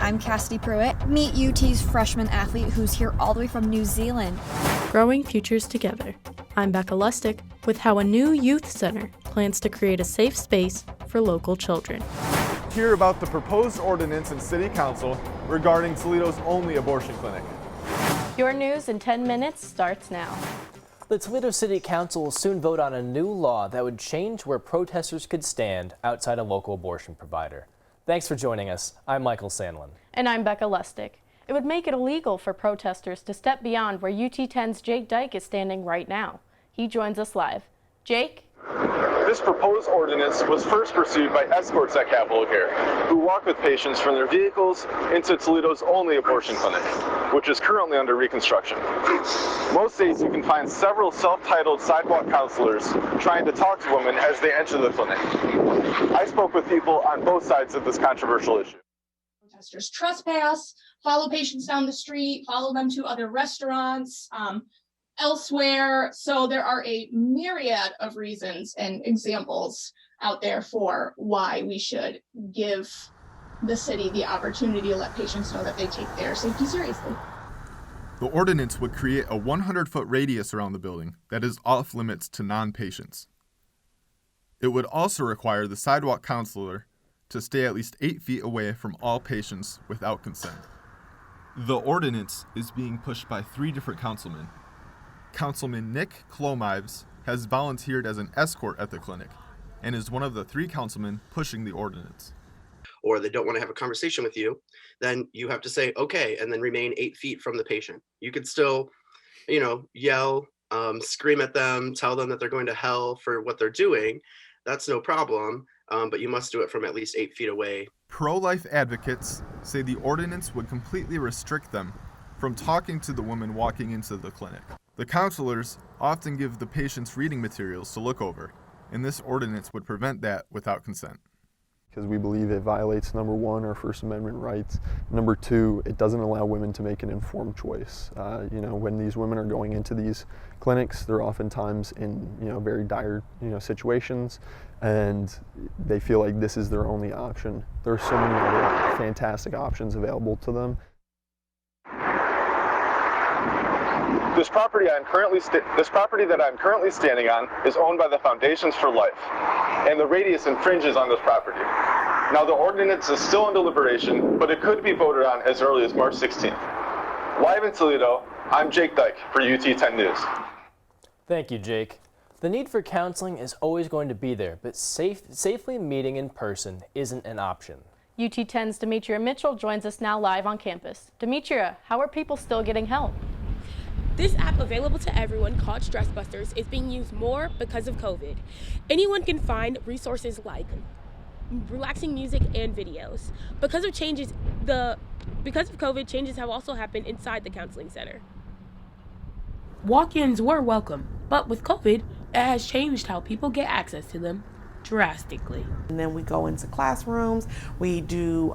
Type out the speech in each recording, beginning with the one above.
I'm Cassidy Pruitt. Meet UT's freshman athlete who's here all the way from New Zealand. Growing futures together. I'm Becca Lustig with how a new youth center plans to create a safe space for local children. Hear about the proposed ordinance in City Council regarding Toledo's only abortion clinic. Your news in 10 minutes starts now. The Toledo City Council will soon vote on a new law that would change where protesters could stand outside a local abortion provider. Thanks for joining us. I'm Michael Sandlin. And I'm Becca Lustig. It would make it illegal for protesters to step beyond where UT10's Jake Dyke is standing right now. He joins us live. Jake? This proposed ordinance was first pursued by escorts at Capitol Care, who walk with patients from their vehicles into Toledo's only abortion clinic, which is currently under reconstruction. Most days you can find several self-titled sidewalk counselors trying to talk to women as they enter the clinic. I spoke with people on both sides of this controversial issue. Protesters trespass, follow patients down the street, follow them to other restaurants, elsewhere. So there are a myriad of reasons and examples out there for why we should give the city the opportunity to let patients know that they take their safety seriously. The ordinance would create a 100-foot radius around the building that is off limits to non-patients. It would also require the sidewalk counselor to stay at least 8 feet away from all patients without consent. The ordinance is being pushed by 3 different councilmen. Councilman Nick Clomives has volunteered as an escort at the clinic and is one of the 3 councilmen pushing the ordinance. Or they don't want to have a conversation with you, then you have to say, okay, and then remain 8 feet from the patient. You could still, yell, scream at them, tell them that they're going to hell for what they're doing. That's no problem, but you must do it from at least 8 feet away. Pro-life advocates say the ordinance would completely restrict them from talking to the woman walking into the clinic. The counselors often give the patients reading materials to look over, and this ordinance would prevent that without consent. Because we believe it violates, number 1, our First Amendment rights. Number 2, it doesn't allow women to make an informed choice. When these women are going into these clinics, they're oftentimes in very dire situations, and they feel like this is their only option. There are so many other fantastic options available to them. This property that I'm currently standing on is owned by the Foundations for Life, and the radius infringes on this property. Now, the ordinance is still in deliberation, but it could be voted on as early as March 16th. Live in Toledo, I'm Jake Dyke for UT10 News. Thank you, Jake. The need for counseling is always going to be there, but safely meeting in person isn't an option. UT10's Demetria Mitchell joins us now live on campus. Demetria, how are people still getting help? This app, available to everyone, called Stress Busters, is being used more because of COVID. Anyone can find resources like relaxing music and videos. Because of COVID, changes have also happened inside the counseling center. Walk-ins were welcome, but with COVID, it has changed how people get access to them drastically. And then we go into classrooms, we do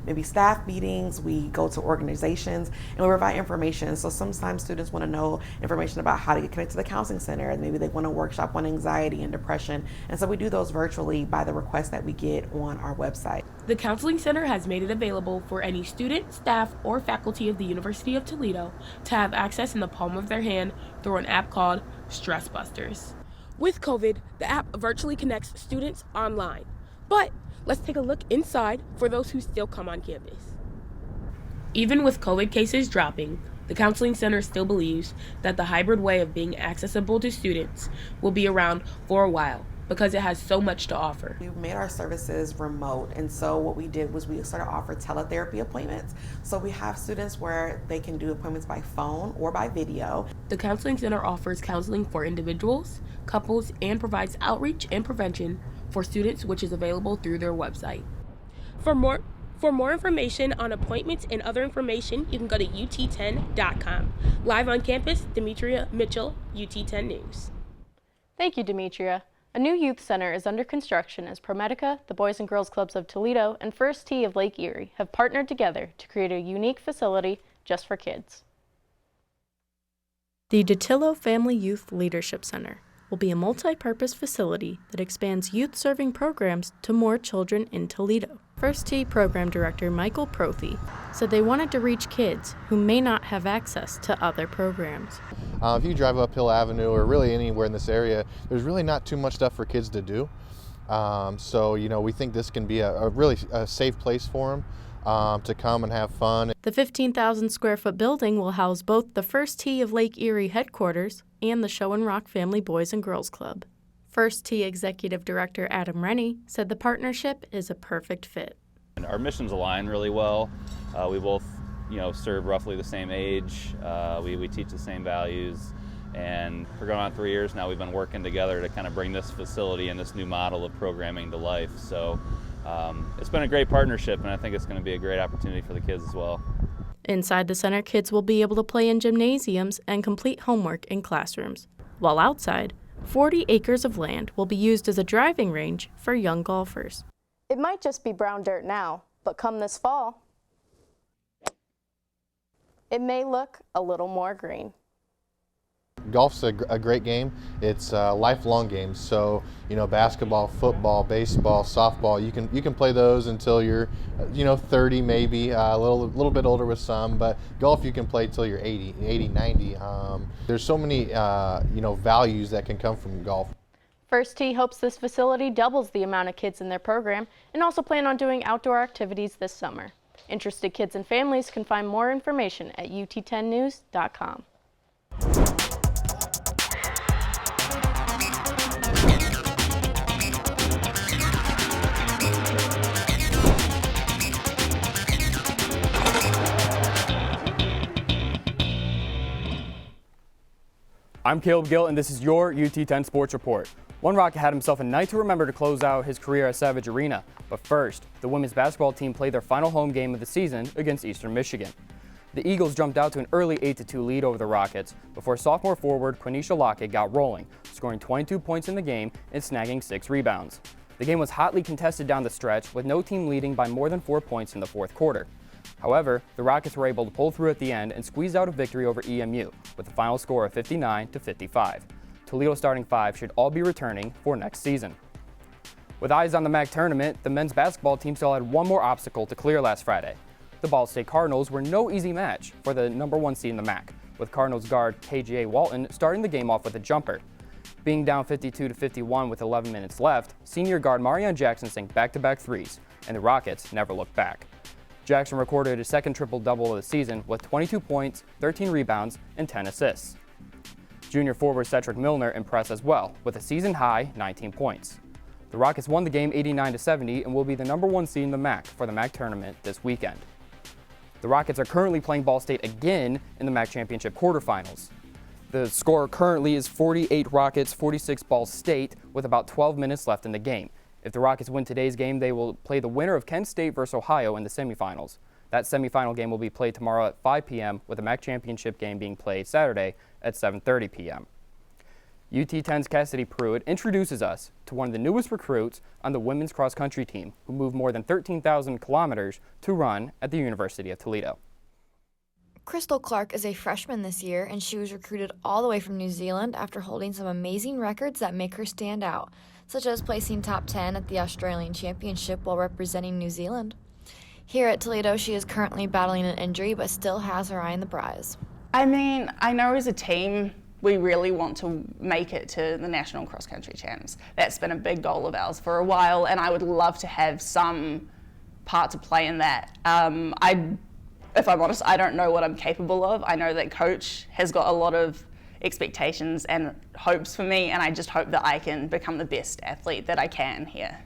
maybe staff meetings, we go to organizations, and we provide information. So sometimes students want to know information about how to get connected to the counseling center, and maybe they want to workshop on anxiety and depression. And so we do those virtually by the requests that we get on our website. The counseling center has made it available for any student, staff, or faculty of the University of Toledo to have access in the palm of their hand through an app called Stress Busters. With COVID, the app virtually connects students online. But let's take a look inside for those who still come on campus. Even with COVID cases dropping, the counseling center still believes that the hybrid way of being accessible to students will be around for a while because it has so much to offer. We've made our services remote, and so what we did was we started to offer teletherapy appointments. So we have students where they can do appointments by phone or by video. The counseling center offers counseling for individuals, couples, and provides outreach and prevention for students, which is available through their website. For more information on appointments and other information, you can go to ut10.com. Live on campus, Demetria Mitchell, UT10 News. Thank you, Demetria. A new youth center is under construction as ProMedica, the Boys and Girls Clubs of Toledo, and First Tee of Lake Erie have partnered together to create a unique facility just for kids. The DeTillo Family Youth Leadership Center will be a multi-purpose facility that expands youth-serving programs to more children in Toledo. First Tee Program Director Michael Prothy said they wanted to reach kids who may not have access to other programs. If you drive up Hill Avenue or really anywhere in this area, there's really not too much stuff for kids to do. So, we think this can be a really safe place for them to come and have fun. The 15,000 square foot building will house both the First Tee of Lake Erie headquarters and the Show and Rock Family Boys and Girls Club. First Tee Executive Director Adam Rennie said the partnership is a perfect fit. Our missions align really well. We both, serve roughly the same age. We teach the same values. And for going on 3 years now, we've been working together to kind of bring this facility and this new model of programming to life. So it's been a great partnership, and I think it's going to be a great opportunity for the kids as well. Inside the center, kids will be able to play in gymnasiums and complete homework in classrooms, while outside, 40 acres of land will be used as a driving range for young golfers. It might just be brown dirt now, but come this fall, it may look a little more green. Golf's a great game. It's a lifelong game. So, basketball, football, baseball, softball, you can play those until you're, 30 maybe, a little bit older with some, but golf you can play till you're 80, 90. There's so many, values that can come from golf. First Tee hopes this facility doubles the amount of kids in their program and also plan on doing outdoor activities this summer. Interested kids and families can find more information at ut10news.com. I'm Caleb Gill, and this is your UT10 Sports Report. One Rocket had himself a night to remember to close out his career at Savage Arena. But first, the women's basketball team played their final home game of the season against Eastern Michigan. The Eagles jumped out to an early 8-2 lead over the Rockets before sophomore forward Quenisha Lockett got rolling, scoring 22 points in the game and snagging 6 rebounds. The game was hotly contested down the stretch, with no team leading by more than 4 points in the fourth quarter. However, the Rockets were able to pull through at the end and squeeze out a victory over EMU with a final score of 59-55. Toledo starting 5 should all be returning for next season. With eyes on the MAC tournament, the men's basketball team still had one more obstacle to clear last Friday. The Ball State Cardinals were no easy match for the #1 seed in the MAC, with Cardinals guard KJ Walton starting the game off with a jumper. Being down 52-51 with 11 minutes left, senior guard Marianne Jackson sank back-to-back threes, and the Rockets never looked back. Jackson recorded his second triple-double of the season with 22 points, 13 rebounds, and 10 assists. Junior forward Cedric Milner impressed as well, with a season-high 19 points. The Rockets won the game 89-70 and will be the #1 seed in the MAC for the MAC tournament this weekend. The Rockets are currently playing Ball State again in the MAC championship quarterfinals. The score currently is 48 Rockets, 46 Ball State, with about 12 minutes left in the game. If the Rockets win today's game, they will play the winner of Kent State versus Ohio in the semifinals. That semifinal game will be played tomorrow at 5 p.m., with the MAC championship game being played Saturday at 7:30 p.m. UT10's Cassidy Pruitt introduces us to one of the newest recruits on the women's cross-country team, who moved more than 13,000 kilometers to run at the University of Toledo. Crystal Clark is a freshman this year, and she was recruited all the way from New Zealand after holding some amazing records that make her stand out, such as placing top 10 at the Australian Championship while representing New Zealand. Here at Toledo, she is currently battling an injury, but still has her eye on the prize. I mean, I know as a team, we really want to make it to the National Cross Country Champs. That's been a big goal of ours for a while, and I would love to have some part to play in that. If I'm honest, I don't know what I'm capable of. I know that Coach has got a lot of expectations and hopes for me, and I just hope that I can become the best athlete that I can here.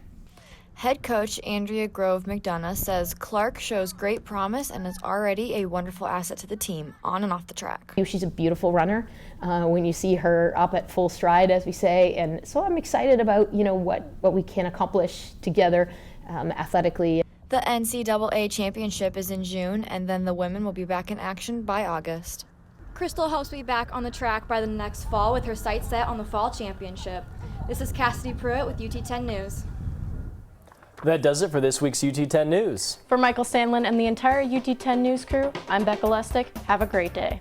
Head coach Andrea Grove McDonough says Clark shows great promise and is already a wonderful asset to the team, on and off the track. She's a beautiful runner when you see her up at full stride, as we say, and so I'm excited about what we can accomplish together athletically. The NCAA championship is in June, and then the women will be back in action by August. Crystal hopes to be back on the track by the next fall with her sights set on the fall championship. This is Cassidy Pruitt with UT10 News. That does it for this week's UT10 News. For Michael Sandlin and the entire UT10 News crew, I'm Becca Lustig. Have a great day.